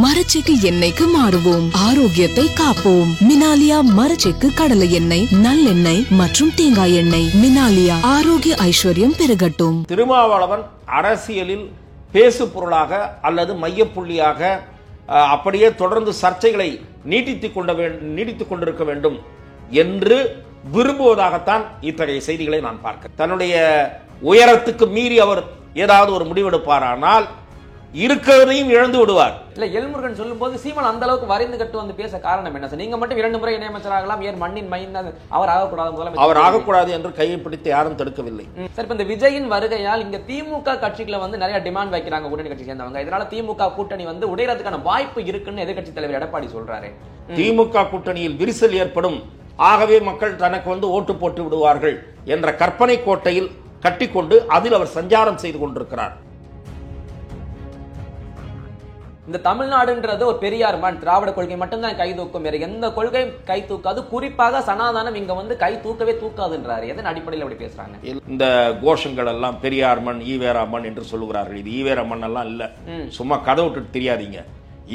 மரச்செக்கு எண்ணெய்க்கு மாறுவோம், ஆரோக்கியத்தை காப்போம். மினாலியா மரச்செக்கு கடலை எண்ணெய், நல்லெண்ணெய் மற்றும் தேங்காய் எண்ணெய். மினாலியா, ஆரோக்கிய ஐஸ்வர்யம் பெருகட்டும். திருமாவளவன் அரசியலில் பேசு பொருளாக அல்லது மையப்புள்ளியாக அப்படியே தொடர்ந்து சர்ச்சைகளை நீடித்துக் கொண்டிருக்க வேண்டும் என்று விரும்புவதாகத்தான் இத்தகைய செய்திகளை நான் பார்க்கிறேன். தன்னுடைய உயரத்துக்கு மீறி அவர் ஏதாவது ஒரு முடிவெடுப்பாரானால் இருக்கிறதையும் இழந்து விடுவார். இல்ல, எல்முருகன் சொல்லும் போது சீமான் அந்த அளவுக்கு வரைந்து கட்டு வந்து பேச காரணம் என்ன சார்? நீங்க மட்டும் 2 முறை இணையமைச்சராகலாம், ஏன் மண்ணின் மைந்தன் அவர் ஆகக்கூடாது? அவர் ஆகக்கூடாது என்று கையை பிடித்து யாரும் தடுக்கவில்லை. சார், இப்ப இந்த விஜயின் வருகையால் இங்க திமுக கட்சிகளை வந்து நிறைய டிமாண்ட் வைக்கிறாங்க கூட்டணி கட்சி சேர்ந்தவங்க. இதனால திமுக கூட்டணி வந்து உடையறதுக்கான வாய்ப்பு இருக்குன்னு எதிர்கட்சி தலைவர் எடப்பாடி சொல்றாரு. திமுக கூட்டணியில் விரிசல் ஏற்படும், ஆகவே மக்கள் தனக்கு வந்து ஓட்டு போட்டு விடுவார்கள் என்ற கற்பனை கோட்டையில் கட்டிக்கொண்டு அதில் அவர் சஞ்சாரம் செய்து கொண்டிருக்கிறார். இந்த தமிழ்நாடுன்றது ஒரு பெரியார் மண், திராவிட கொள்கை மட்டும்தான் கை தூக்கும், வேற எந்த கொள்கை கை தூக்காது. குறிப்பாக சனாதனம் இங்க வந்து கை தூக்கவே தூக்காதுன்றாரு. எதன் அடிப்படையில் அப்படி பேசுறாங்க? இந்த கோஷங்கள் எல்லாம் பெரியார் மண், ஈவேரா மண் என்று சொல்லுகிறார்கள். இது ஈவேரா மண் எல்லாம் இல்ல, சும்மா கதை விட்டுட்டு தெரியாதீங்க.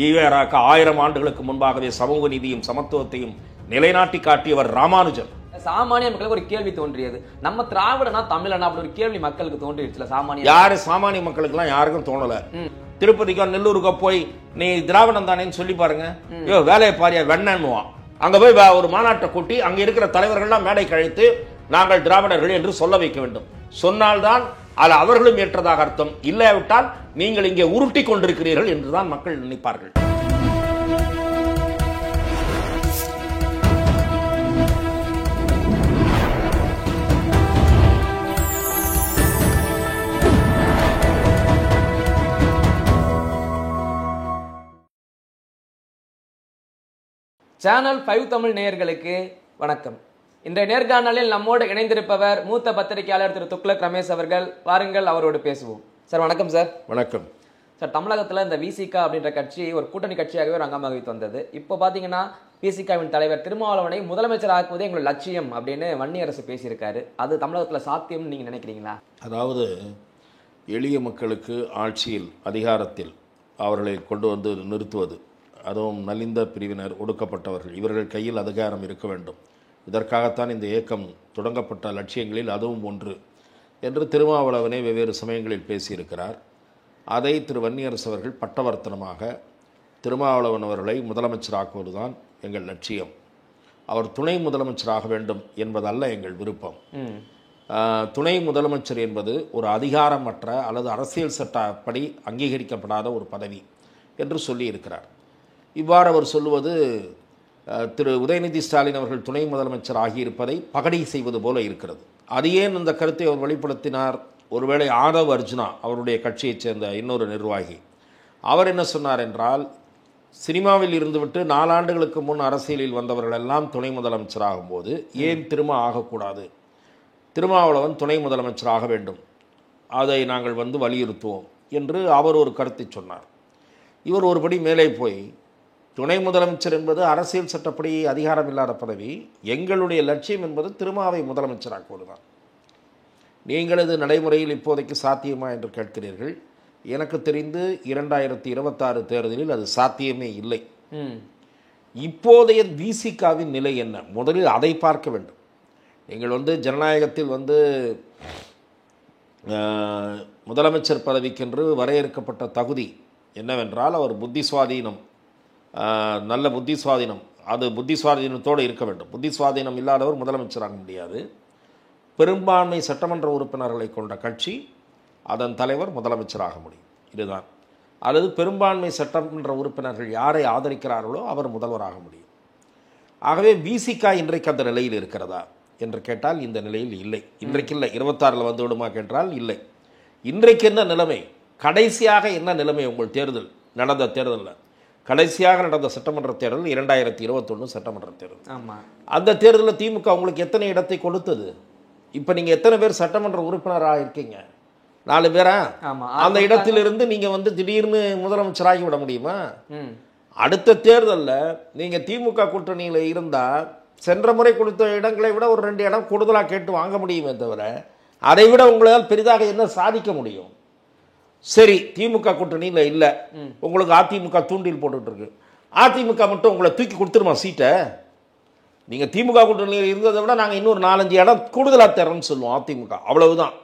ஈவேராக்கு 1000 ஆண்டுகளுக்கு முன்பாகவே சமூக நீதியும் சமத்துவத்தையும் நிலைநாட்டி காட்டியவர் ராமானுஜர். சாமானிய மக்களுக்கு ஒரு கேள்வி தோன்றியது, நம்ம திராவிடனா தமிழனா அப்படி ஒரு கேள்வி மக்களுக்கு தோன்றிடுச்சுல. சாமானிய மக்களுக்கு எல்லாம் யாருக்கும் தோணல. திருப்பதிக்கோ நெல்லூருக்கோ போய் நீ திராவிடம் தானேன்னு சொல்லி பாருங்க, வேலையை பாரியா வெண்ணன்னுவான். அங்க போய் ஒரு மாநாட்டை கூட்டி அங்க இருக்கிற தலைவர்கள்லாம் மேடை கழித்து நாங்கள் திராவிடர்கள் என்று சொல்ல வைக்க வேண்டும். சொன்னால்தான் அது அவர்களும் ஏற்றதாக அர்த்தம். இல்லாவிட்டால் நீங்கள் இங்கே உருட்டி கொண்டிருக்கிறீர்கள் என்றுதான் மக்கள் நினைப்பார்கள். சேனல் 5 தமிழ் நேயர்களுக்கு வணக்கம். இன்றைய நேர்காணலில் நம்மோடு இணைந்திருப்பவர் மூத்த பத்திரிகையாளர் திரு துக்ளக் ரமேஷ் அவர்கள். வாருங்கள், அவரோடு பேசுவோம். சார் வணக்கம். சார் வணக்கம். சார், தமிழகத்தில் இந்த விசிக அப்படின்ற கட்சி ஒரு கூட்டணி கட்சியாகவே ஒரு அங்கமாக வைத்து வந்தது. இப்போ பார்த்தீங்கன்னா விசிகாவின் தலைவர் திருமாவளவனை முதலமைச்சர் ஆக்குவதே எங்களோட லட்சியம் அப்படின்னு வன்னியரசு பேசியிருக்காரு. அது தமிழகத்தில் சாத்தியம்னு நீங்கள் நினைக்கிறீங்களா? அதாவது எளிய மக்களுக்கு ஆட்சியில் அதிகாரத்தில் அவர்களை கொண்டு வந்து நிறுத்துவது, அதுவும் நலிந்த பிரிவினர், ஒடுக்கப்பட்டவர்கள், இவர்கள் கையில் அதிகாரம் இருக்க வேண்டும். இதற்காகத்தான் இந்த இயக்கம் தொடங்கப்பட்ட லட்சியங்களில் அதுவும் ஒன்று என்று திருமாவளவனே வெவ்வேறு சமயங்களில் பேசியிருக்கிறார். அதை திரு வன்னியரசு அவர்கள் பட்டவர்த்தனமாக திருமாவளவன் அவர்களை முதலமைச்சராக்குவதுதான் எங்கள் லட்சியம், அவர் துணை முதலமைச்சராக வேண்டும் என்பதல்ல எங்கள் விருப்பம். துணை முதலமைச்சர் என்பது ஒரு அதிகாரமற்ற அல்லது அரசியல் சட்டப்படி அங்கீகரிக்கப்படாத ஒரு பதவி என்று சொல்லியிருக்கிறார். இவ்வாறு அவர் சொல்லுவது திரு உதயநிதி ஸ்டாலின் அவர்கள் துணை முதலமைச்சர் ஆகியிருப்பதை பகடை செய்வது போல இருக்கிறது. அது ஏன் இந்த கருத்தை அவர் வெளிப்படுத்தினார்? ஒருவேளை ஆதவ் அர்ஜுனா அவருடைய கட்சியைச் சேர்ந்த இன்னொரு நிர்வாகி, அவர் என்ன சொன்னார் என்றால், சினிமாவில் இருந்துவிட்டு 4 ஆண்டுகளுக்கு முன் அரசியலில் வந்தவர்கள் எல்லாம் துணை முதலமைச்சராகும் போது ஏன் திரும்ப ஆகக்கூடாது? திருமாவளவன் துணை முதலமைச்சராக வேண்டும், அதை நாங்கள் வலியுறுத்துவோம் என்று அவர் ஒரு கருத்தை சொன்னார். இவர் ஒருபடி மேலே போய் துணை முதலமைச்சர் என்பது அரசியல் சட்டப்படி அதிகாரம் இல்லாத பதவி, எங்களுடைய லட்சியம் என்பது திருமாவை முதலமைச்சராக்குவதுதான். நீங்கள் இது நடைமுறையில் இப்போதைக்கு சாத்தியமா என்று கேட்கிறீர்கள். எனக்கு தெரிந்து 2026 தேர்தலில் அது சாத்தியமே இல்லை. இப்போதைய விசிகாவின் நிலை என்ன? முதலில் அதை பார்க்க வேண்டும். நீங்கள் ஜனநாயகத்தில் முதலமைச்சர் பதவிக்கென்று வரையறுக்கப்பட்ட தகுதி என்னவென்றால், அவர் புத்தி சுவாதீனம், நல்ல புத்தி சுவாதீனம், அது புத்தி சுவாதீனத்தோடு இருக்க வேண்டும். புத்தி சுவாதீனம் இல்லாதவர் முதலமைச்சராக முடியாது. பெரும்பான்மை சட்டமன்ற உறுப்பினர்களை கொண்ட கட்சி, அதன் தலைவர் முதலமைச்சராக முடியும், இதுதான். அல்லது பெரும்பான்மை சட்டமன்ற உறுப்பினர்கள் யாரை ஆதரிக்கிறார்களோ அவர் முதல்வராக முடியும். ஆகவே விசிக இன்றைக்கு அந்த நிலையில் இருக்கிறதா என்று கேட்டால் இந்த நிலையில் இல்லை. இன்றைக்கு இல்லை, 26 வந்து விடுமா கேட்டால் இல்லை. இன்றைக்கு என்ன நிலைமை? கடைசியாக என்ன நிலைமை? உங்கள் தேர்தல் நடந்த தேர்தலில் கடைசியாக நடந்த சட்டமன்ற தேர்தல் 2021 சட்டமன்ற தேர்தல். ஆமாம், அந்த தேர்தலில் திமுக உங்களுக்கு எத்தனை இடத்தை கொடுத்தது? இப்போ நீங்கள் எத்தனை பேர் சட்டமன்ற உறுப்பினராக இருக்கீங்க? 4 பேரா? அந்த இடத்திலிருந்து நீங்கள் திடீர்னு முதலமைச்சராகி விட முடியுமா? அடுத்த தேர்தலில் நீங்கள் திமுக கூட்டணியில் இருந்தால் சென்ற முறை கொடுத்த இடங்களை விட ஒரு 2 இடம் கூடுதலாக கேட்டு வாங்க முடியுமே தவிர, அதை விட உங்களால் பெரிதாக என்ன சாதிக்க முடியும்? சரி திமுக கூட்டணியில் இல்லை, உங்களுக்கு அதிமுக தூண்டில் போட்டுட்டு இருக்கு, அதிமுக மட்டும் உங்களை தூக்கி கொடுத்துருமா சீட்டை? நீங்கள் திமுக கூட்டணியில் இருந்ததை விட நாங்கள் இன்னொரு 4-5 இடம் கூடுதலாக தரேன்னு சொல்லுவோம் அதிமுக, அவ்வளவுதான்.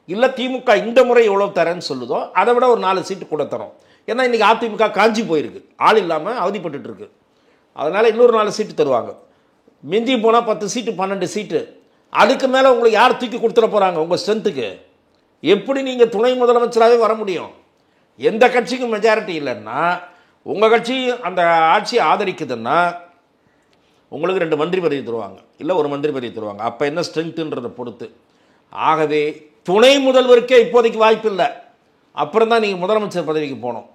இல்லை திமுக இந்த முறை எவ்வளோ தரேன்னு சொல்லுதோ அதை விட ஒரு 4 சீட்டு கூட தரோம். ஏன்னா இன்றைக்கி அதிமுக காஞ்சி போயிருக்கு, ஆள் இல்லாமல் அவதிப்பட்டு இருக்கு. அதனால் இன்னொரு 4 சீட்டு தருவாங்க. மிஞ்சி போனால் 10 சீட்டு 12 சீட்டு, அதுக்கு மேலே உங்களுக்கு யார் தூக்கி கொடுத்துட போகிறாங்க? உங்கள் ஸ்ட்ரென்த்துக்கு எப்படி நீங்கள் துணை முதலமைச்சராகவே வர முடியும்? எந்த கட்சிக்கும் மெஜாரிட்டி இல்லைன்னா, உங்கள் கட்சி அந்த ஆட்சியை ஆதரிக்குதுன்னா உங்களுக்கு 2 மந்திரி பதவி தருவாங்க, இல்லை 1 மந்திரி பதவி தருவாங்க. அப்போ என்ன ஸ்ட்ரென்த்துன்றதை பொறுத்து. ஆகவே துணை முதல்வருக்கே இப்போதைக்கு வாய்ப்பு இல்லை, அப்புறம் தான் நீங்கள் முதலமைச்சர் பதவிக்கு போகணும்.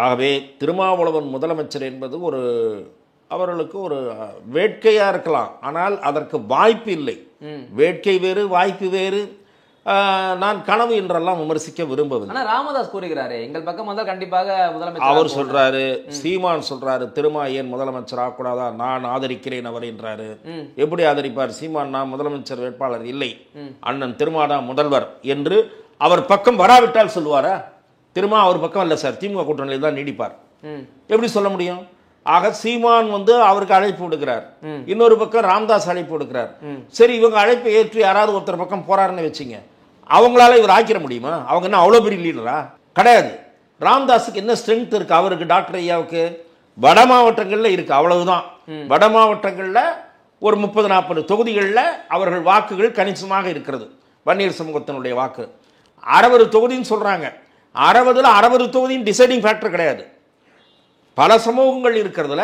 ஆகவே திருமாவளவன் முதலமைச்சர் என்பது அவர்களுக்கு ஒரு வேட்கையாக இருக்கலாம், ஆனால் அதற்கு வாய்ப்பு இல்லை. வேட்கை வேறு, வாய்ப்பு வேறு. நான் கனவு என்றெல்லாம் விமர்சிக்க விரும்பவில்லை. ஆனால் ராமதாஸ் கூறுகிறாரு, எங்கள் பக்கம் வந்தால் கண்டிப்பாக முதலமைச்சர். அவர் சொல்றாரு, சீமான் சொல்றாரு, திருமா ஏன் முதலமைச்சர் ஆகக்கூடாதா, நான் ஆதரிக்கிறேன் அவர் என்றாரு. எப்படி ஆதரிப்பார் சீமான்? நான் முதலமைச்சர் வேட்பாளர் இல்லை, அண்ணன் திருமாடா முதல்வர் என்று அவர் பக்கம் வராவிட்டால் சொல்லுவாரா? திருமா அவர் பக்கம் இல்லை சார், திமுக கூட்டணியில் தான் நீடிப்பார், எப்படி சொல்ல முடியும்? ஆக சீமான் அவருக்கு அழைப்பு விடுக்கிறார், இன்னொரு பக்கம் ராமதாஸ் அழைப்பு விடுக்கிறார். சரி, இவங்க அழைப்பை ஏற்று யாராவது ஒருத்தர் பக்கம் போறாருன்னு வச்சுங்க, அவங்களால இவர் ஆக்கிட முடியுமா? அவங்க என்ன அவ்வளோ பெரிய லீடரா? கிடையாது. ராமதாஸுக்கு என்ன ஸ்ட்ரென்த் இருக்கு? அவருக்கு டாக்டர் ஐயாவுக்கு வட மாவட்டங்களில் இருக்கு, அவ்வளவுதான். வட மாவட்டங்களில் ஒரு 30-40 தொகுதிகளில் அவர்கள் வாக்குகள் கணிசமாக இருக்கிறது. வன்னியர் சமூகத்தினுடைய வாக்கு 60 தொகுதின்னு சொல்றாங்க. 60ல் 60 தொகுதியின் டிசைடிங் ஃபேக்டர் கிடையாது. பல சமூகங்கள் இருக்கிறதுல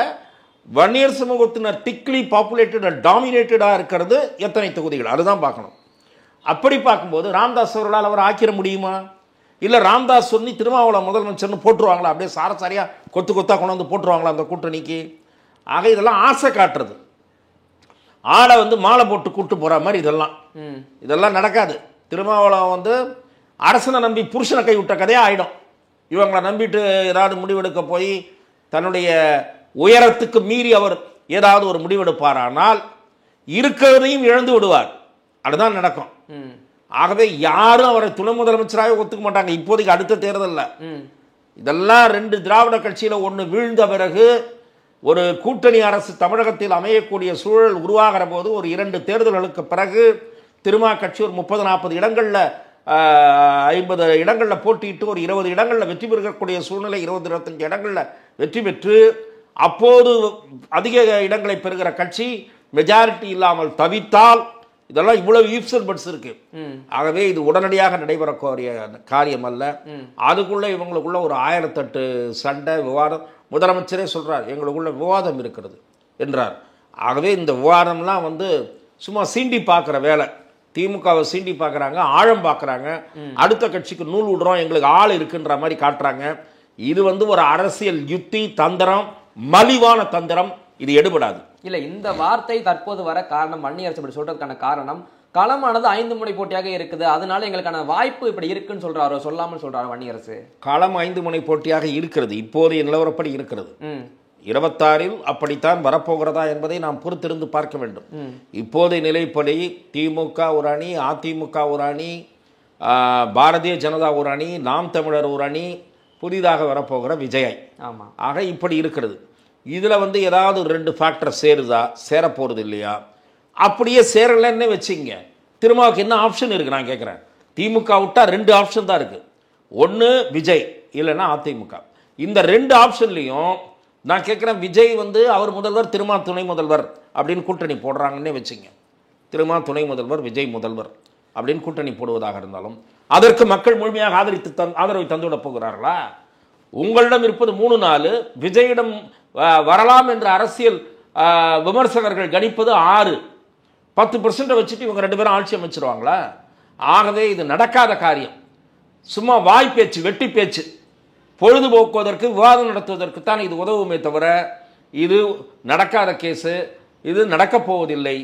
வன்னியர் சமூகத்தினர் திக்லி பாப்புலேட்டட் டாமினேட்டடாக இருக்கிறது எத்தனை தொகுதிகள், அதுதான் பார்க்கணும். அப்படி பார்க்கும்போது ராமதாஸ் அவர்களால் அவர் ஆக்கிட முடியுமா? இல்லை ராமதாஸ் சொல்லி திருமாவளவன் முதலமைச்சர்னு போட்டுருவாங்களா? அப்படியே சாரசாரியாக கொத்து கொத்தாக கொண்டு வந்து போட்டுருவாங்களா அந்த கூட்டணிக்கு? ஆக இதெல்லாம் ஆசை காட்டுறது, ஆளை மாலை போட்டு கூட்டு போகிற மாதிரி இதெல்லாம் நடக்காது. திருமாவளவன் அரசனை நம்பி புருஷனை கைவிட்ட கதையாக ஆகிடும். இவங்களை நம்பிட்டு ஏதாவது முடிவெடுக்க போய் தன்னுடைய உயரத்துக்கு மீறி அவர் ஏதாவது ஒரு முடிவெடுப்பாரானால் இருக்கிறதையும் இழந்து விடுவார். அதுதான் நடக்கும். ஆகவே யாரும் அவரை துணை முதலமைச்சராக ஒத்துக்க மாட்டாங்க இப்போதைக்கு. அடுத்த தேர்தலில் இதெல்லாம் 2 திராவிட கட்சியில் ஒன்று வீழ்ந்த பிறகு ஒரு கூட்டணி அரசு தமிழகத்தில் அமையக்கூடிய சூழல் உருவாகிற போது ஒரு 2 தேர்தல்களுக்கு பிறகு திருமா கட்சி ஒரு 30-40 இடங்களில் 50 இடங்களில் போட்டியிட்டு ஒரு 20 இடங்களில் வெற்றி பெறக்கூடிய சூழ்நிலை, 20-25 இடங்களில் வெற்றி பெற்று அப்போது அதிக இடங்களை பெறுகிற கட்சி மெஜாரிட்டி இல்லாமல் தவித்தால் இதெல்லாம் இவ்வளவு ஈப்ஸ் அண்ட் பட்ஸ் இருக்கு. ஆகவே இது உடனடியாக நடைபெறக்கூடிய காரியம் அல்ல. அதுக்குள்ள இவங்களுக்குள்ள ஒரு 1008 சண்டை விவாதம். முதலமைச்சரே சொல்றார், எங்களுக்குள்ள விவாதம் இருக்கிறது என்றார். ஆகவே இந்த விவாதம்லாம் சும்மா சீண்டி பார்க்குற வேலை. திமுகவை சீண்டி பார்க்குறாங்க, ஆழம் பார்க்குறாங்க, அடுத்த கட்சிக்கு நூல் விடுறோம், எங்களுக்கு ஆள் இருக்குன்ற மாதிரி காட்டுறாங்க. இது ஒரு அரசியல் யுத்தி தந்திரம், மலிவான தந்திரம். இது எடுபடாது. இல்லை, இந்த வார்த்தை தற்போது வர காரணம் வன்னியரசு இப்படி சொல்றதுக்கான காரணம் களமானது 5 முனை போட்டியாக இருக்குது, அதனால எங்களுக்கான வாய்ப்பு இப்படி இருக்குன்னு சொல்றாரோ, சொல்லாமல் சொல்றாரு வன்னியரசு. களம் 5 முனை போட்டியாக இருக்கிறது, இப்போதைய நிலவரப்படி இருக்கிறது. 26இல் அப்படித்தான் வரப்போகிறதா என்பதை நாம் பொறுத்திருந்து பார்க்க வேண்டும். இப்போதைய நிலைப்படி திமுக ஒரு அணி, அதிமுக ஒரு அணி, பாரதிய ஜனதா ஒரு அணி, நாம் தமிழர் ஒரு அணி, புதிதாக வரப்போகிற விஜய். ஆக இப்படி இருக்கிறது. இதில் ஏதாவது 2 ஃபேக்டர் சேருதா, சேரப்போகிறது இல்லையா? அப்படியே சேரலன்னு வச்சுங்க, திருமாவுக்கு என்ன ஆப்ஷன் இருக்குது நான் கேட்குறேன். திமுக விட்டால் 2 ஆப்ஷன் தான் இருக்குது, ஒன்று விஜய் இல்லைன்னா அதிமுக. இந்த 2 ஆப்ஷன்லையும் நான் கேட்குறேன், விஜய் அவர் முதல்வர், திருமா துணை முதல்வர் அப்படின்னு கூட்டணி போடுறாங்கன்னே வச்சுங்க. திருமா துணை முதல்வர், விஜய் முதல்வர் அப்படின்னு கூட்டணி போடுவதாக இருந்தாலும் அதற்கு மக்கள் முழுமையாக ஆதரவை தந்துவிட போகிறார்களா? உங்களிடம் இருப்பது 3-4, விஜயிடம் வரலாம் என்ற அரசியல் விமர்சகர்கள் கணிப்பது 6-10% வச்சுட்டு இவங்க 2 பேரும் ஆட்சி அமைச்சிருவாங்களா? ஆகவே இது நடக்காத காரியம். சும்மா வாய் பேச்சு, வெட்டி பேச்சு, பொழுதுபோக்குவதற்கு, விவாதம் நடத்துவதற்கு தான் இது உதவுமே தவிர இது நடக்காத கேஸு. இது நடக்கப் போவதில்லை.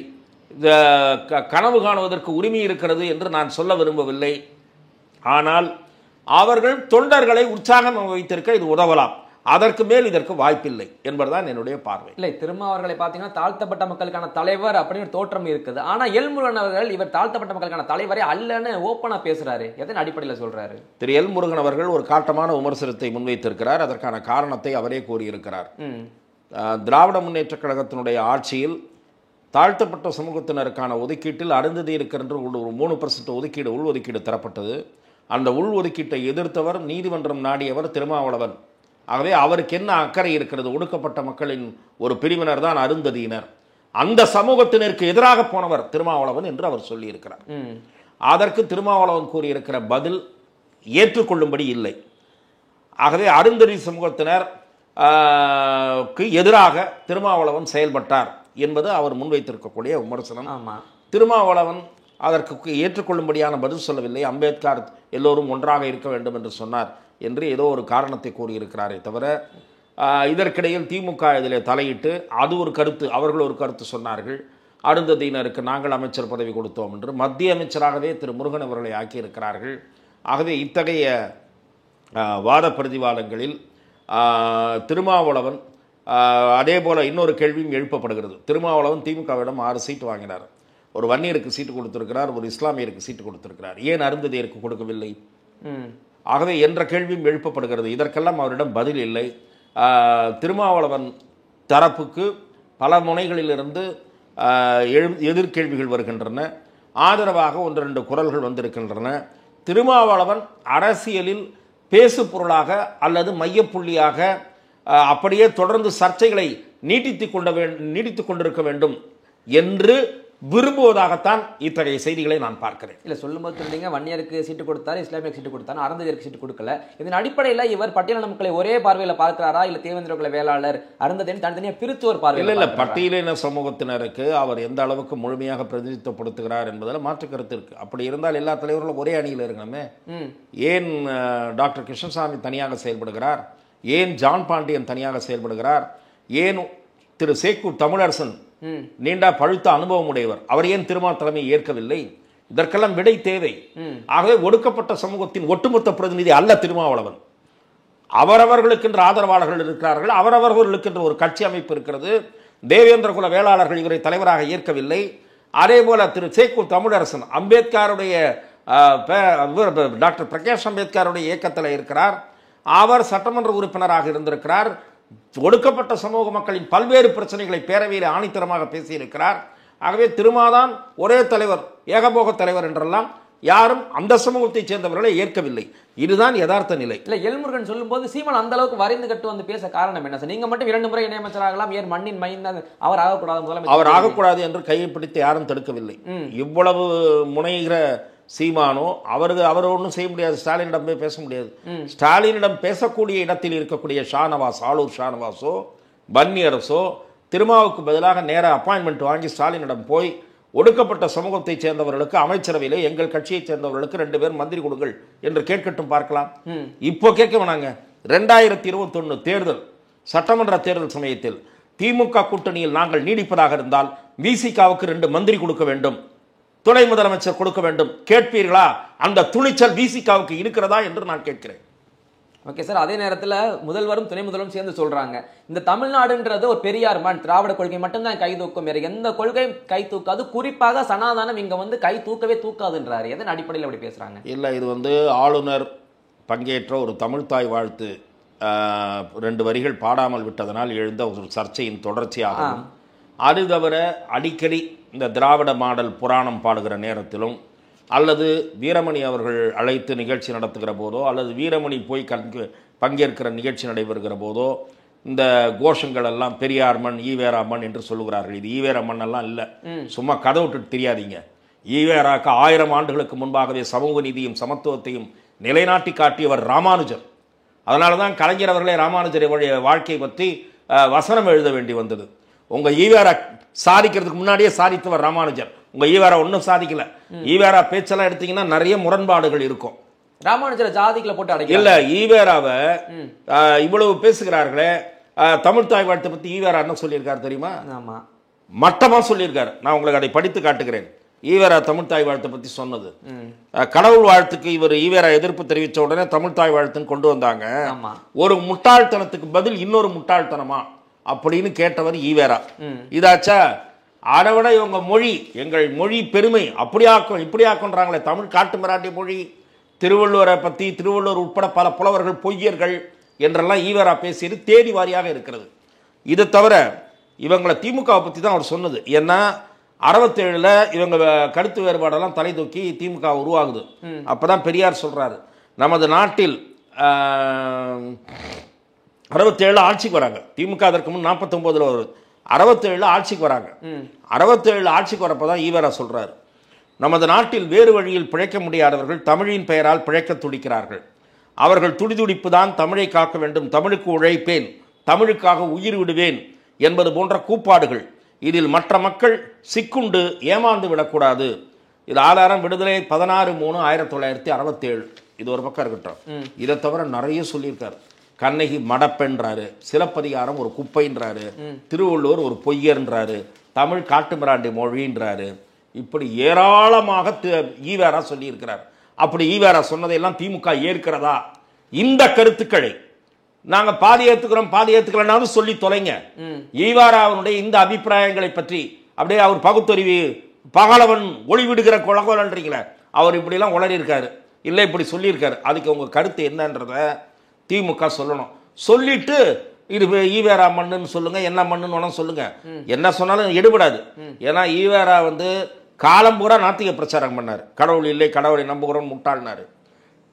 கனவு காணுவதற்கு உரிமை இருக்கிறது என்று நான் சொல்ல விரும்பவில்லை. ஆனால் அவர்கள் தொண்டர்களை உற்சாகம் வைத்திருக்க இது உதவலாம். அதற்கு மேல் இதற்கு வாய்ப்பில்லை என்பதுதான் என்னுடைய பார்வை. இல்லை, திருமாவர்களை பார்த்தீங்கன்னா தாழ்த்தப்பட்ட மக்களுக்கான தலைவர் அப்படின்னு தோற்றம் இருக்குது. ஆனா எல்முருகன் அவர்கள் இவர் தாழ்த்தப்பட்ட மக்களுக்கான தலைவரே அல்லன்னு ஓப்பனா பேசுறாரு. எதன் அடிப்படையில் சொல்றாரு? திரு எல் முருகன் அவர்கள் ஒரு காட்டமான விமர்சனத்தை முன்வைத்திருக்கிறார். அதற்கான காரணத்தை அவரே கூறியிருக்கிறார். திராவிட முன்னேற்ற கழகத்தினுடைய ஆட்சியில் தாழ்த்தப்பட்ட சமூகத்தினருக்கான ஒதுக்கீட்டில் அருந்ததி இருக்கின்ற ஒரு 3% ஒதுக்கீடு, உள் ஒதுக்கீடு தரப்பட்டது. அந்த உள் ஒதுக்கீட்டை எதிர்த்தவர், நீதிமன்றம் நாடியவர் திருமாவளவன். ஆகவே அவருக்கு என்ன அக்கறை இருக்கிறது? ஒடுக்கப்பட்ட மக்களின் ஒரு பிரிவினர் தான் அருந்ததியினர். அந்த சமூகத்தினருக்கு எதிராக போனவர் திருமாவளவன் என்று அவர் சொல்லியிருக்கிறார். அதற்கு திருமாவளவன் கூறியிருக்கிற பதில் ஏற்றுக்கொள்ளும்படி இல்லை. ஆகவே அருந்ததி சமூகத்தினர் எதிராக திருமாவளவன் செயல்பட்டார் என்பது அவர் முன்வைத்திருக்கக்கூடிய விமர்சனம். திருமாவளவன் அதற்கு ஏற்றுக்கொள்ளும்படியான பதில் சொல்லவில்லை. அம்பேத்கர் எல்லோரும் ஒன்றாக இருக்க வேண்டும் என்று சொன்னார் என்று ஏதோ ஒரு காரணத்தை கூறியிருக்கிறாரே தவிர, இதற்கிடையில் திமுக இதிலே தலையிட்டு அது ஒரு கருத்து, அவர்கள் ஒரு கருத்து சொன்னார்கள். அருந்ததியினருக்கு நாங்கள் அமைச்சர் பதவி கொடுத்தோம் என்று மத்திய அமைச்சராகவே திரு முருகன் அவர்களை ஆக்கியிருக்கிறார்கள். ஆகவே இத்தகைய வாத பிரதிவாதங்களில் திருமாவளவன், அதே போல் இன்னொரு கேள்வியும் எழுப்பப்படுகிறது. திருமாவளவன் திமுகவிடம் 6 சீட்டு வாங்கினார். ஒரு வன்னியருக்கு சீட்டு கொடுத்திருக்கிறார், ஒரு இஸ்லாமியருக்கு சீட்டு கொடுத்திருக்கிறார். ஏன் அருந்ததியருக்கு கொடுக்கவில்லை? ஆகவே என்ற கேள்வியும் எழுப்பப்படுகிறது. இதற்கெல்லாம் அவரிடம் பதில் இல்லை. திருமாவளவன் தரப்புக்கு பல முனைகளிலிருந்து எதிர்கேள்விகள் வருகின்றன. ஆதரவாக 1-2 குரல்கள் வந்திருக்கின்றன. திருமாவளவன் அரசியலில் பேசு பொருளாக அல்லது மையப்புள்ளியாக அப்படியே தொடர்ந்து சர்ச்சைகளை நீடித்துக் கொண்டிருக்க வேண்டும் என்று விரும்புவதாகத்தான் இத்தகைய செய்திகளை நான் பார்க்கிறேன். இல்லை, சொல்லும்போது சொல்றீங்க வன்னியருக்கு சீட்டு கொடுத்தாரு, இஸ்லாமியருக்கு சீட்டு கொடுத்தாரு, அருந்ததியருக்கு சீட்டு கொடுக்கல. இதன் அடிப்படையில் இவர் பட்டியலின மக்களை ஒரே பார்வையில் பார்க்கிறாரா, இல்லை தேவேந்திர குல வேளாளர் அருந்ததியன் தனித்தனியாக பிரித்து ஒரு பார்வையில்? இல்லை, பட்டியலின சமூகத்தினருக்கு அவர் எந்த அளவுக்கு முழுமையாக பிரதிநிதித்துவப்படுத்துகிறார் என்பதில் மாற்று கருத்து இருக்கு. அப்படி இருந்தால் எல்லா தலைவர்களும் ஒரே அணியில் இருக்கணுமே. ஏன் டாக்டர் கிருஷ்ணசாமி தனியாக செயல்படுகிறார்? ஏன் ஜான் பாண்டியன் தனியாக செயல்படுகிறார்? ஏன் திரு சேக்கூர் தமிழரசன் நீண்ட பழுத்த அனுபவம் உடையவர், அவர் ஏன் திருமா தலைமை ஏற்கவில்லை? இதற்கெல்லாம் விடை தேவை. ஆகவே ஒடுக்கப்பட்ட சமூகத்தின் ஒட்டுமொத்த பிரதிநிதி அல்ல திருமாவளவன். அவரவர்களுக்கென்று ஆதரவாளர்கள் இருக்கிறார்கள், அவரவர்களுக்கென்று ஒரு கட்சி அமைப்பு இருக்கிறது. தேவேந்திர குல வேளாளர்கள் இவரை தலைவராக ஏற்கவில்லை. அதே போல திரு சேக்கூர் தமிழரசன் அம்பேத்கருடைய டாக்டர் பிரகாஷ் அம்பேத்கருடைய இயக்கத்தில் இருக்கிறார். அவர் சட்டமன்ற உறுப்பினராக இருந்திருக்கிறார். ஒடுக்கப்பட்ட சமூக மக்களின் பல்வேறு பிரச்சனைகளை பேரவையில் ஆணித்தரமாக பேசியிருக்கிறார். ஆகவே திருமாதான் ஒரே தலைவர், ஏகபோக தலைவர் என்றெல்லாம் யாரும் அந்த சமூகத்தைச் சேர்ந்தவர்களை ஏற்கவில்லை. இதுதான் யதார்த்த நிலை. இல்லை, எல்முருகன் சொல்லும்போது சீமான் அந்த அளவுக்கு வரைந்து கட்டு வந்து பேச காரணம் என்ன சார்? நீங்க மட்டும் 2 முறை இணையமைச்சராகலாம், ஏன் மண்ணின் மைந்தன் அவர் ஆகக்கூடாது, முதலமைச்சர் அவர் ஆகக்கூடாது என்று கையை பிடித்து யாரும் தடுக்கவில்லை. இவ்வளவு முனைகிற சீமானோ அவர் ஒன்றும் செய்ய முடியாது. ஸ்டாலினிடம் போய் பேச முடியாது. ஸ்டாலினிடம் பேசக்கூடிய இடத்தில் இருக்கக்கூடிய ஷானவாஸ், ஆளூர் ஷானவாஸோ வன்னியரசோ திருமாவுக்கு பதிலாக நேராக அப்பாயின்மெண்ட் வாங்கி ஸ்டாலினிடம் போய் ஒடுக்கப்பட்ட சமூகத்தைச் சேர்ந்தவர்களுக்கு அமைச்சரவையிலே எங்கள் கட்சியைச் சேர்ந்தவர்களுக்கு 2 பேர் மந்திரி கொடுங்கள் என்று கேட்கட்டும், பார்க்கலாம். இப்போ கேட்க வேணாங்க. 2021 தேர்தல், சட்டமன்ற தேர்தல் சமயத்தில் திமுக கூட்டணியில் நாங்கள் நீடிப்பதாக இருந்தால் விசிகாவுக்கு 2 மந்திரி கொடுக்க வேண்டும், துணை முதலமைச்சர் கொடுக்க வேண்டும். கேட்பீர்களா? அந்த துணிச்சல் விசிகாவுக்கு இருக்கிறதா என்று நான் கேட்கிறேன். ஓகே சார், அதே நேரத்தில் முதல்வரும் துணை முதல்வரும் சேர்ந்து சொல்றாங்க, இந்த தமிழ்நாடுன்றது ஒரு பெரியார் மண், திராவிட கொள்கை மட்டும்தான் கை தூக்கும், வேற எந்த கொள்கையும் கை தூக்காது, குறிப்பாக சனாதனம் இங்க வந்து கை தூக்கவே தூக்காதுன்றாரு. எதன் அடிப்படையில் அப்படி பேசுறாங்க? இல்லை, இது ஆளுநர் பங்கேற்ற ஒரு தமிழ்தாய் வாழ்த்து 2 வரிகள் பாடாமல் விட்டதனால் எழுந்த ஒரு சர்ச்சையின் தொடர்ச்சியாகவும், அது தவிர அடிக்கடி இந்த திராவிட மாடல் புராணம் பாடுகிற நேரத்திலும் அல்லது வீரமணி அவர்கள் அழைத்து நிகழ்ச்சி நடத்துகிற போதோ அல்லது வீரமணி போய் பங்கேற்கிற நிகழ்ச்சி நடைபெறுகிற போதோ இந்த கோஷங்கள் எல்லாம் பெரியார் மண், ஈவேரா மண் என்று சொல்லுகிறார்கள். இது ஈவேரா மண் எல்லாம் இல்லை, சும்மா கதை விட்டுட்டு தெரியாதீங்க. ஈவேராக்கு 1000 ஆண்டுகளுக்கு முன்பாகவே சமூக நீதியும் சமத்துவத்தையும் நிலைநாட்டி காட்டியவர் ராமானுஜர். அதனால தான் கலைஞர் அவர்களே ராமானுஜரை வாழ்க்கை பற்றி வசனம் எழுத வேண்டி வந்தது. உங்க ஈவேரா சாதிக்கிறதுக்கு முன்னாடியே சாதித்தவர் ராமானுஜர். உங்க ஈவேரா ஒன்றும் சாதிக்கல. ஈவேரா பேச்செல்லாம் எடுத்தீங்கன்னா நிறைய முரண்பாடுகள் இருக்கும். ராமானுஜரை ஜாதிக்குள்ள போட்டு அடைக்க இல்ல, ஈவேராவை இவ்வளவு பேசுகிறார்களே, தமிழ்தாய் வாழ்த்தை பத்தி ஈவேரா என்ன சொல்லியிருக்காரு தெரியுமா? ஆமா, மட்டமா சொல்லியிருக்காரு. நான் உங்களுக்கு அதை படித்து காட்டுகிறேன். ஈவேரா தமிழ்த்தாய் வாழ்த்தை பற்றி சொன்னது. கடவுள் வாழ்த்துக்கு இவர் ஈவேரா எதிர்ப்பு தெரிவித்த உடனே தமிழ்த்தாய் வாழ்த்துன்னு கொண்டு வந்தாங்க. ஒரு முட்டாள்தனத்துக்கு பதில் இன்னொரு முட்டாள்தனமா அப்படின்னு கேட்டவர் ஈவேரா. இதாச்சா? அதை விட இவங்க மொழி, எங்கள் மொழி பெருமை, அப்படியாக்கும் இப்படியாக்குன்றாங்களே, தமிழ் காட்டு மிராண்டி மொழி, திருவள்ளுவரை பற்றி, திருவள்ளுவர் உட்பட பல புலவர்கள் பொய்யர்கள் என்றெல்லாம் ஈவேரா பேசியது தேதி வாரியாக இருக்கிறது. இது தவிர இவங்களை திமுகவை பற்றி தான் அவர் சொன்னது. ஏன்னா 67 இவங்க கருத்து வேறுபாடெல்லாம் தலை தூக்கி திமுக உருவாகுது. அப்போதான் பெரியார் சொல்கிறாரு, நமது நாட்டில் 67 ஆட்சிக்கு வராங்க. திமுக அதற்கு முன் 49 வருது. 67 ஆட்சிக்கு வராங்க. 67 ஆட்சிக்கு வரப்போ தான் ஈவேரா சொல்கிறாரு, நமது நாட்டில் வேறு வழியில் பிழைக்க முடியாதவர்கள் தமிழின் பெயரால் பிழைக்க துடிக்கிறார்கள். அவர்கள் துடிதுடிப்பு தான் தமிழை காக்க வேண்டும், தமிழுக்கு உழைப்பேன், தமிழுக்காக உயிர் விடுவேன் என்பது போன்ற கூப்பாடுகள். இதில் மற்ற மக்கள் சிக்குண்டு ஏமாந்து விடக்கூடாது. இது ஆதாரம் விடுதலை 16/3/1967. இது ஒரு பக்கம் இருக்கட்டும். இதை தவிர நிறைய சொல்லியிருக்காரு. கண்ணகி மடப்பென்றாரு, சிலப்பதிகாரம் ஒரு குப்பைன்றாரு, திருவள்ளுவர் ஒரு பொய்யன்றாரு, தமிழ் காட்டு மிராண்டி மொழின்றாரு. இப்படி ஏராளமாக ஈவேரா சொல்லியிருக்கிறார். அப்படி ஈவேரா சொன்னதையெல்லாம் திமுக ஏற்கிறதா? இந்த கருத்துக்களை நாங்கள் பாதி ஏற்றுக்கிறோம், பாதி ஏற்றுக்கிறோம்னாவது சொல்லி தொலைங்க. ஈவேராவுடைய இந்த அபிப்பிராயங்களை பற்றி அப்படியே அவர் பகுத்தறிவு பகலவன் ஒளிவிடுகிற குழகோலன்றீங்களே, அவர் இப்படிலாம் உளறி இருக்காரு, இல்லை இப்படி சொல்லியிருக்காரு. அதுக்கு உங்கள் கருத்து என்னன்றத திமுக சொல்லணும். சொல்லிட்டு இது ஈவேரா மண்ணுன்னு சொல்லுங்க, என்ன மண்ணுன்னு வேணா சொல்லுங்க, என்ன சொன்னாலும் எடுபடாது. ஏன்னா ஈவேரா காலம் பூரா நாத்திக பிரச்சாரம் பண்ணார். கடவுள் இல்லை, கடவுளை நம்புகிறோம் முட்டாள்னாரு.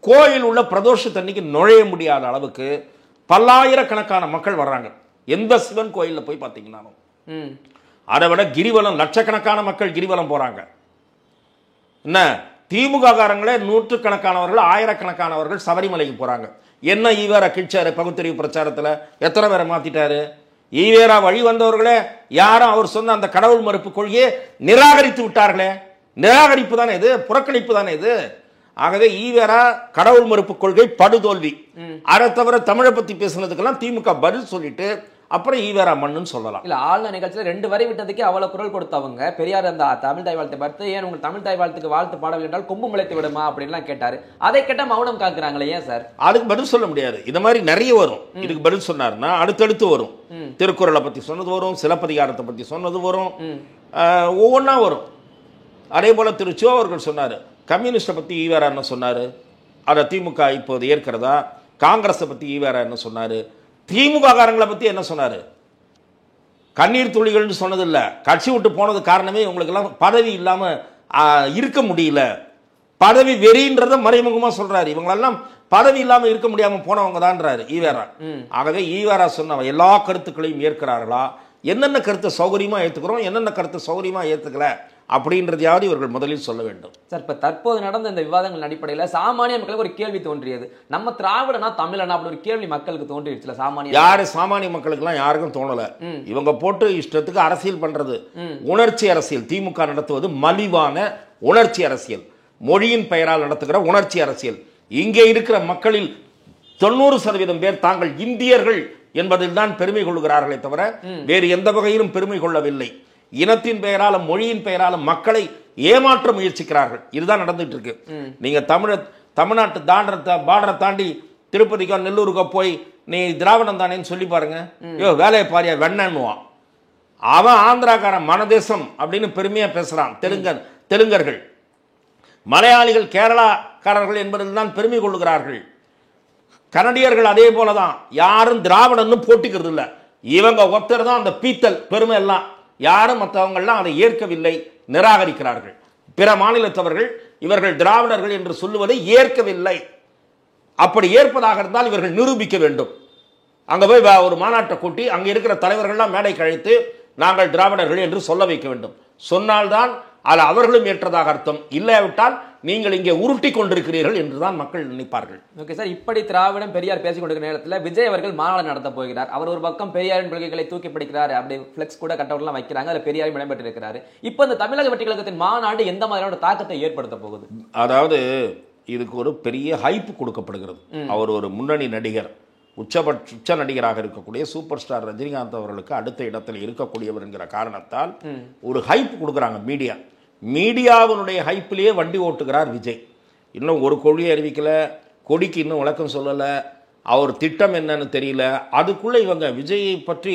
கோயில் உள்ள பிரதோஷத்தன்னைக்கு நுழைய முடியாத அளவுக்கு பல்லாயிரக்கணக்கான மக்கள் வர்றாங்க. எந்த சிவன் கோயிலில் போய் பார்த்தீங்கன்னாலும் அதை விட கிரிவலம் லட்சக்கணக்கான மக்கள் கிரிவலம் போறாங்க. என்ன திமுக காரங்களே நூற்றுக்கணக்கானவர்கள், ஆயிரக்கணக்கானவர்கள் சபரிமலைக்கு போறாங்க. என்ன ஈவேரா கிழிச்சாரு பகுத்தறிவு பிரச்சாரத்தில்? எத்தனை பேரை மாத்திட்டாரு? ஈவேரா வழி வந்தவர்களே யாரும் அவர் சொன்ன அந்த கடவுள் மறுப்பு கொள்கையை நிராகரித்து விட்டார்களே. நிராகரிப்பு தானே இது, புறக்கணிப்பு தானே இது. ஆகவே ஈவேரா கடவுள் மறுப்பு கொள்கை படுதோல்வி. அதை தவிர தமிழை பத்தி பேசுனதுக்கெல்லாம் திமுக பதில் சொல்லிட்டு அப்புறம் ஈவேரா மண்ணுன்னு சொல்லலாம். இல்ல ஆளுநர் நிகழ்ச்சியில 2 வரி விட்டதுக்கு அவ்வளவு குரல் கொடுத்தவங்க பெரியார் அந்த தமிழ் தாய் வாழ்த்தை பார்த்து, ஏன் உங்க தமிழ் தாய் வாழ்த்துக்கு வாழ்த்து பாடவில்லை என்றால் கொம்பு முளைத்து விடுமா அப்படின்லாம் கேட்டாரு. அதை கேட்ட மௌனம் காக்குறாங்களே, ஏன் சார்? அதுக்கு பதில் சொல்ல முடியாது. இது மாதிரி நிறைய வரும். இதுக்கு பதில் சொன்னார்னா அடுத்தடுத்து வரும். திருக்குறளை பத்தி சொன்னது வரும், சிலப்பதிகாரத்தை பத்தி சொன்னது வரும், ஒவ்வொன்றா வரும். அதே போல திரு சிவா அவர்கள் சொன்னார், கம்யூனிஸ்டை பத்தி ஈவேரா என்ன சொன்னாரு, அதை திமுக இப்போது ஏற்கிறதா? காங்கிரஸை பத்தி ஈவேரா என்ன சொன்னாரு? திமுக காரங்களை பத்தி என்ன சொன்னாரு? கண்ணீர் துளிகள்னு சொன்னதில்லை. கட்சி விட்டு போனது காரணமே இவங்களுக்கெல்லாம் பதவி இல்லாம இருக்க முடியல, பதவி வெறின்றத மறைமுகமா சொல்றாரு. இவங்களெல்லாம் பதவி இல்லாம இருக்க முடியாம போனவங்க தான்றாரு ஈவேரா. ஆகவே ஈவேரா சொன்ன எல்லா கருத்துக்களையும் ஏற்கிறார்களா? என்னென்ன கருத்தை சௌகரியமா ஏற்றுக்கிறோம், என்னென்ன கருத்தை சௌகரியமா ஏற்றுக்கல அப்படின்றதையாவது இவர்கள் முதலில் சொல்ல வேண்டும். சார், இப்ப தற்போது நடந்த இந்த விவாதங்கள் அடிப்படையில் சாமானிய மக்களுக்கு ஒரு கேள்வி தோன்றியது. நம்ம திராவிடனா தமிழனா அப்படி ஒரு கேள்வி மக்களுக்கு தோன்றிடுச்சுல. சாமானிய மக்களுக்குலாம் யாருக்கும் தோணல. இவங்க போட்டு இஷ்டத்துக்கு அரசியல் பண்றது உணர்ச்சி அரசியல். திமுக நடத்துவது மலிவான உணர்ச்சி அரசியல், மொழியின் பெயரால் நடத்துகிற உணர்ச்சி அரசியல். இங்கே இருக்கிற மக்களில் 90% பேர் தாங்கள் இந்தியர்கள் என்பதில் தான் பெருமை கொள்கிறார்களே தவிர வேறு எந்த வகையிலும் பெருமை கொள்ளவில்லை. இனத்தின் பெயராலும் மொழியின் பெயராலும் மக்களை ஏமாற்ற முயற்சிக்கிறார்கள். இதுதான் நடந்துட்டு இருக்கு. நீங்க தமிழ்நாட்டு பார்டரை தாண்டி திருப்பதிக்கோ நெல்லூருக்கோ போய் நீ திராவிடம் தானேன்னு சொல்லி பாருங்க, ஐயோ வேலையை பாரியா வெண்ணன்னுவான். அவன் ஆந்திராக்காரன் மனதேசம் அப்படின்னு பெருமையா பேசுறான். தெலுங்கர்கள், மலையாளிகள், கேரளாக்காரர்கள் என்பதில் தான் பெருமை கொள்ளுகிறார்கள். கனடியர்கள் அதே போலதான். யாரும் திராவிடன்னு போட்டிக்கிறது இல்லை. இவங்க ஒருத்தர் தான் அந்த பீத்தல் பெருமை எல்லாம். யாரும் மற்றவங்கள்லாம் அதை ஏற்கவில்லை, நிராகரிக்கிறார்கள். பிற மாநிலத்தவர்கள் இவர்கள் திராவிடர்கள் என்று சொல்லுவதை ஏற்கவில்லை. அப்படி ஏற்பதாக இருந்தால் இவர்கள் நிரூபிக்க வேண்டும். அங்க போய் ஒரு மாநாட்டை கூட்டி அங்க இருக்கிற தலைவர்கள்லாம் மேடை கழித்து நாங்கள் திராவிடர்கள் என்று சொல்ல வைக்க வேண்டும். சொன்னால்தான் அது அவர்களும் ஏற்றதாக அர்த்தம். இல்லாவிட்டால் நீங்கள் இங்கே உருட்டி கொண்டிருக்கிறீர்கள் என்றுதான் மக்கள் நினைப்பார்கள். ஓகே சார், இப்படி திராவிடம் பெரியார் பேசிக் கொண்டிருக்கிற நேரத்தில் விஜய் அவர்கள் மாநாடு நடத்த போகிறார். அவர் ஒரு பக்கம் பெரியாரின் கொள்கைகளை தூக்கி பிடிக்கிறார், அப்படி பிளெக்ஸ் கூட கட்டவுட்லாம் வைக்கிறாங்க, அதில் பெரியாரும் இடம்பெற்றிருக்கிறாரு. இப்போ இந்த தமிழக வெற்றி கழகத்தின் மாநாடு எந்த மாதிரியான தாக்கத்தை ஏற்படுத்த போகுது? அதாவது இதுக்கு ஒரு பெரிய ஹைப் கொடுக்கப்படுகிறது. அவர் ஒரு முன்னணி நடிகர், உச்ச நடிகராக இருக்கக்கூடிய சூப்பர் ஸ்டார் ரஜினிகாந்த் அவர்களுக்கு அடுத்த இடத்துல இருக்கக்கூடியவர் என்கிற காரணத்தால் ஒரு ஹைப் கொடுக்குறாங்க மீடியா. மீடியாவினுடைய ஹைப்பிலேயே வண்டி ஓட்டுகிறார் விஜய். இன்னும் ஒரு கொள்கையை அறிவிக்கல, கொடிக்கு இன்னும் விளக்கம் சொல்லலை, அவர் திட்டம் என்னன்னு தெரியல. அதுக்குள்ளே இவங்க விஜயை பற்றி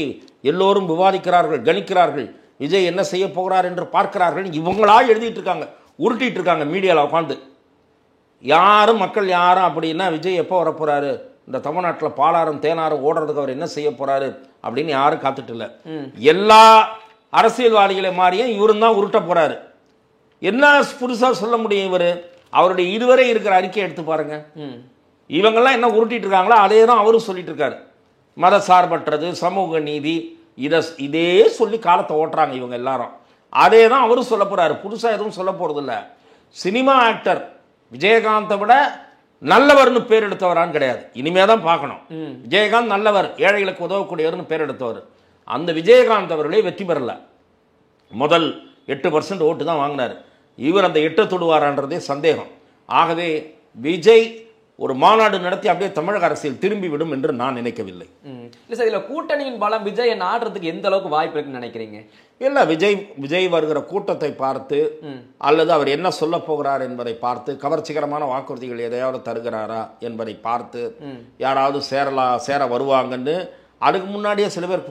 எல்லோரும் விவாதிக்கிறார்கள், கணிக்கிறார்கள், விஜய் என்ன செய்ய போகிறார் என்று பார்க்கிறார்கள். இவங்களா எழுதிட்டு இருக்காங்க, உருட்டிட்டு இருக்காங்க மீடியாவில் உட்காந்து. யாரும் மக்கள் யாரும் அப்படின்னா விஜய் எப்போ வரப்போறாரு, இந்த தமிழ்நாட்டில் பாலாரம் தேனாரம் ஓடுறதுக்கு அவர் என்ன செய்ய போறாரு அப்படின்னு யாரும் காத்துட்டு இல்லை. எல்லா அரசியல்வாதிகளை மாறியும் இவரும் தான் உருட்ட போறாரு. என்ன புதுசாக சொல்ல முடியும்? இவர் அவருடைய இதுவரை இருக்கிற அறிக்கையை எடுத்து பாருங்க. இவங்கெல்லாம் என்ன உருட்டிட்டு இருக்காங்களோ அதே தான் அவரும் சொல்லிட்டு இருக்காரு. மத சார்பற்றது, சமூக நீதி, இதே சொல்லி காலத்தை ஓட்டுறாங்க இவங்க எல்லாரும். அதே தான் அவரும் சொல்ல போறாரு. புதுசாக எதுவும் சொல்ல போறது இல்லை. சினிமா ஆக்டர் விஜயகாந்தை விட நல்லவர்னு பேர் எடுத்தவரான்னு கிடையாது, இனிமே தான் பார்க்கணும். விஜயகாந்த் நல்லவர், ஏழைகளுக்கு உதவக்கூடியவர்னு பேர் எடுத்தவர். அந்த விஜயகாந்த் அவர்களே வெற்றி பெறல. முதல் 8% ஓட்டு தான் வாங்கினார். இவர் அந்த 8 தொடுவாரான்றதே சந்தேகம். ஆகவே விஜய் ஒரு மாநாடு நடத்தி அப்படியே தமிழக அரசியல் திரும்பி விடும் என்று நான் நினைக்கவில்லை. இல்லை சார், இதில் கூட்டணியின் பலம் விஜயை நாடுறதுக்கு எந்த அளவுக்கு வாய்ப்பு இருக்குன்னு நினைக்கிறீங்க? இல்லை, விஜய் வருகிற கூட்டத்தை பார்த்து அல்லது அவர் என்ன சொல்ல போகிறார் என்பதை பார்த்து, கவர்ச்சிகரமான வாக்குறுதிகள் எதையாவது தருகிறாரா என்பதை பார்த்து யாராவது சேர வருவாங்கன்னு அதுக்கு முன்னாடியே சில பேர்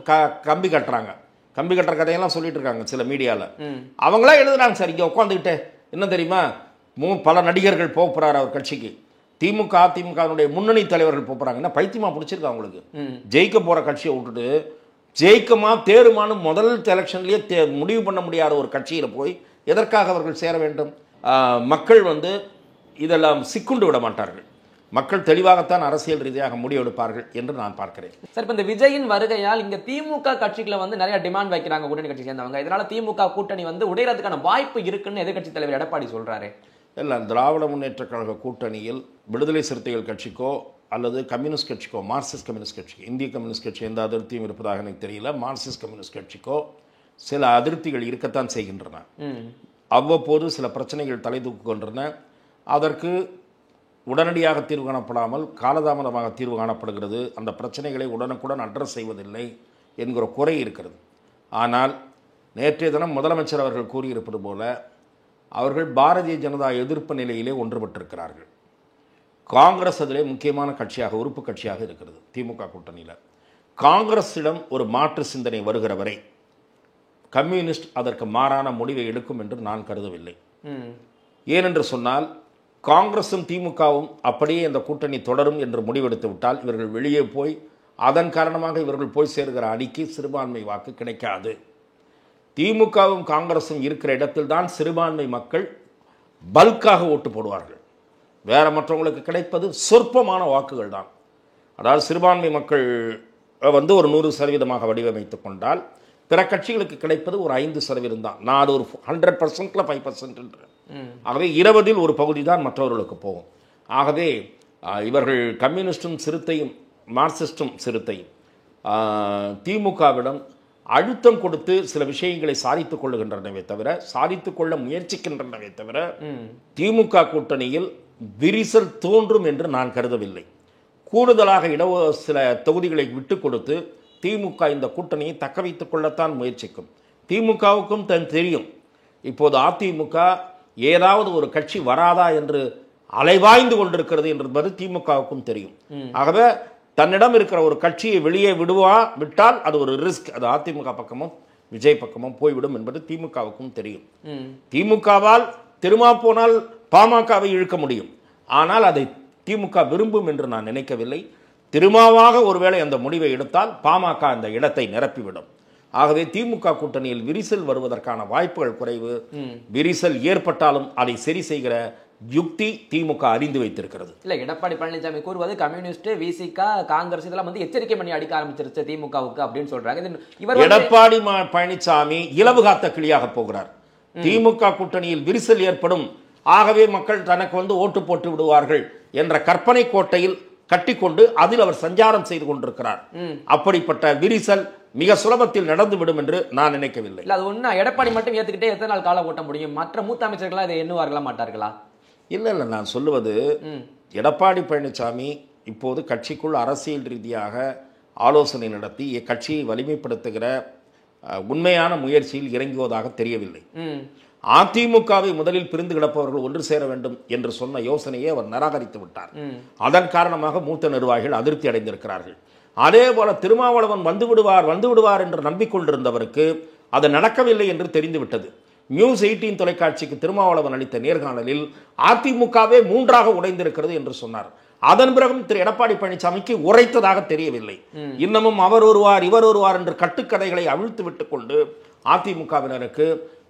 கம்பி கட்டுற கதையெல்லாம் சொல்லிட்டு இருக்காங்க சில மீடியாவில். அவங்களா எழுதுறாங்க. சார் இங்கே உட்காந்துக்கிட்டே என்ன தெரியுமா, பல நடிகர்கள் போகிறார் அவர் கட்சிக்கு, திமுக அதிமுகனுடைய முன்னணி தலைவர்கள் போகிறாங்கன்னா பைத்தியமா பிடிச்சிருக்கா அவங்களுக்கு. ஜெயிக்க போகிற கட்சியை விட்டுட்டு ஜெயிக்குமா தேருமானு முதல் எலெக்ஷன்லேயே முடிவு பண்ண முடியாத ஒரு கட்சியில் போய் எதற்காக அவர்கள் சேர வேண்டும்? மக்கள் இதெல்லாம் சிக்குண்டு விட மாட்டார்கள். மக்கள் தெளிவாகத்தான் அரசியல் ரீதியாக முடிவெடுப்பார்கள் என்று நான் பார்க்கிறேன். சார், இப்போ இந்த விஜயின் வருகையால் இங்க திமுக கட்சிகளை நிறைய டிமாண்ட் வைக்கிறாங்க கூட்டணி கட்சி சேர்ந்தவங்க. இதனால திமுக கூட்டணி உடையறதுக்கான வாய்ப்பு இருக்குன்னு எதிர்க்கட்சி தலைவர் எடப்பாடி சொல்றாரு. இல்லை, திராவிட முன்னேற்ற கழக கூட்டணியில் விடுதலை சிறுத்தைகள் கட்சிக்கோ அல்லது கம்யூனிஸ்ட் கட்சிக்கோ, மார்க்சிஸ்ட் கம்யூனிஸ்ட் கட்சிக்கோ, இந்திய கம்யூனிஸ்ட் கட்சி எந்த அதிருப்தியும் இருப்பதாக எனக்கு தெரியல. மார்க்சிஸ்ட் கம்யூனிஸ்ட் கட்சிக்கோ சில அதிருப்திகள் இருக்கத்தான் செய்கின்றன. அவ்வப்போது சில பிரச்சனைகள் தலை தூக்குகின்றன. அதற்கு உடனடியாக தீர்வு காணப்படாமல் காலதாமதமாக தீர்வு காணப்படுகிறது. அந்த பிரச்சனைகளை உடனுக்குடன் அட்ரஸ் செய்வதில்லை என்கிற குறை இருக்கிறது. ஆனால் நேற்றைய தினம் முதலமைச்சர் அவர்கள் கூறியிருப்பது போல அவர்கள் பாரதிய ஜனதா எதிர்ப்பு நிலையிலே ஒன்றுபட்டிருக்கிறார்கள். காங்கிரஸ் அதிலே முக்கியமான கட்சியாக, உறுப்பு கட்சியாக இருக்கிறது திமுக கூட்டணியில். காங்கிரஸிடம் ஒரு மாற்று சிந்தனை வருகிற வரை கம்யூனிஸ்ட் அதற்கு மாறான முடிவை எடுக்கும் என்று நான் கருதவில்லை. ஏனென்று சொன்னால் காங்கிரஸும் திமுகவும் அப்படியே இந்த கூட்டணி தொடரும் என்று முடிவெடுத்து விட்டால் இவர்கள் வெளியே போய் அதன் காரணமாக இவர்கள் போய் சேர்கிற அணிக்கு சிறுபான்மை வாக்கு கிடைக்காது. திமுகவும் காங்கிரஸும் இருக்கிற இடத்தில் தான் சிறுபான்மை மக்கள் பல்காக ஓட்டு போடுவார்கள். வேற மற்றவங்களுக்கு கிடைப்பது சொற்பமான வாக்குகள் தான். அதாவது சிறுபான்மை மக்கள் ஒரு 100% வடிவமைத்துக் கொண்டால் பிற கட்சிகளுக்கு கிடைப்பது ஒரு 5% தான். நான் அது ஒரு 100%ல 5%. ஆகவே 20இல் ஒரு பகுதி தான் மற்றவர்களுக்கு போகும். ஆகவே இவர்கள் கம்யூனிஸ்டும் சிறுத்தையும் மார்க்சிஸ்டும் சிறுத்தையும் திமுகவிடம் அழுத்தம் கொடுத்து சில விஷயங்களை சாதித்துக் கொள்ளுகின்றனவே தவிர, சாதித்துக் கொள்ள முயற்சிக்கின்றனவே தவிர திமுக கூட்டணியில் விரிசல் தோன்றும் என்று நான் கருதவில்லை. கூடுதலாக சில தொகுதிகளை விட்டுக் கொடுத்து திமுக இந்த கூட்டணியை தக்க வைத்துக் கொள்ளத்தான் முயற்சிக்கும். திமுகவுக்கும் தெரியும் இப்போது அதிமுக ஏதாவது ஒரு கட்சி வராதா என்று அலைவாய்ந்து கொண்டிருக்கிறது என்பது திமுகவுக்கும் தெரியும். ஆகவே தன்னிடம் இருக்கிற ஒரு கட்சியை வெளியே விட்டால் அது ஒரு ரிஸ்க். அது அதிமுக பக்கமும் விஜய் பக்கமும் போய்விடும் என்பது திமுகவுக்கும் தெரியும். திமுகவால் திருமா போனால் பாமகவை இழுக்க முடியும். ஆனால் அதை திமுக விரும்பும் என்று நான் நினைக்கவில்லை. திருமாவாக ஒருவேளை அந்த முடிவை எடுத்தால் பாமக அந்த இடத்தை நிரப்பிவிடும். ஆகவே திமுக கூட்டணியில் விரிசல் வருவதற்கான வாய்ப்புகள் குறைவு. விரிசல் ஏற்பட்டாலும் அதை சரி செய்கிற யுக்தி திமுக அறிந்து வைத்திருக்கிறது. இல்ல, எடப்பாடி பழனிசாமி கூறுவது கம்யூனிஸ்ட், விசிக, காங்கிரஸ் இதெல்லாம் எச்சரிக்கை பண்ணி அடிக்க ஆரம்பிச்சிருச்சு திமுகவுக்கு அப்படின்னு சொல்றாங்க. எடப்பாடி பழனிசாமி இலவு காத்த கிளியாக போகிறார். திமுக கூட்டணியில் விரிசல் ஏற்படும், ஆகவே மக்கள் தனக்கு ஓட்டு போட்டு விடுவார்கள் என்ற கற்பனை கோட்டையில் கட்டிக்கொண்டு அதில் அவர் சஞ்சாரம் செய்து கொண்டிருக்கிறார். அப்படிப்பட்ட விரிசல் மிக சுலபத்தில் நடந்துவிடும் என்று நான் நினைக்கவில்லை. அது ஒண்ணா எடப்பாடி மட்டும் ஏத்துக்கிட்டே எத்தனை நாள் காலம் ஓட்ட முடியும்? மற்ற மூத்த அமைச்சர்களா இதை எண்ணுவார்களா மாட்டார்களா? இல்லை, நான் சொல்லுவது எடப்பாடி பழனிசாமி இப்போது கட்சிக்குள் அரசியல் ரீதியாக ஆலோசனை நடத்தி கட்சியை வலிமைப்படுத்துகிற உண்மையான முயற்சியில் இறங்குவதாக தெரியவில்லை. அதிமுகவை முதலில் பிரிந்து கிடப்பவர்கள் ஒன்று சேர வேண்டும் என்று சொன்ன யோசனையை அவர் நிராகரித்து விட்டார். அதன் காரணமாக மூத்த நிர்வாகிகள் அதிருப்தி அடைந்திருக்கிறார்கள். அதே போல திருமாவளவன் வந்து விடுவார் என்று நம்பிக்கொண்டிருந்தவருக்கு அது நடக்கவில்லை என்று தெரிந்துவிட்டது. நியூஸ் 18 தொலைக்காட்சிக்கு திருமாவளவன் அளித்த நேர்காணலில் அதிமுகவே 3ஆக உடைந்திருக்கிறது என்று சொன்னார். அதன் பிறகும் திரு எடப்பாடி பழனிசாமிக்கு உரைத்ததாக தெரியவில்லை. இன்னமும் அவர் ஒருவார் இவர் ஒருவார் என்று கட்டுக்கதைகளை அவிழ்த்து விட்டுக் கொண்டு அதிமுகவினருக்கு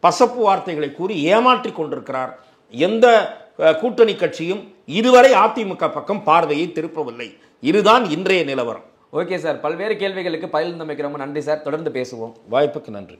பசப்பு வார்த்தைகளை கூறி ஏமாற்றிக் கொண்டிருக்கிறார். எந்த கூட்டணி கட்சியும் இதுவரை அதிமுக பக்கம் பார்வையை திருப்பவில்லை. இதுதான் இன்றைய நிலவரம். ஓகே சார், பல்வேறு கேள்விகளுக்கு பதில் தமைக்கு ரொம்ப நன்றி சார். தொடர்ந்து பேசுவோம். வாய்ப்புக்கு நன்றி.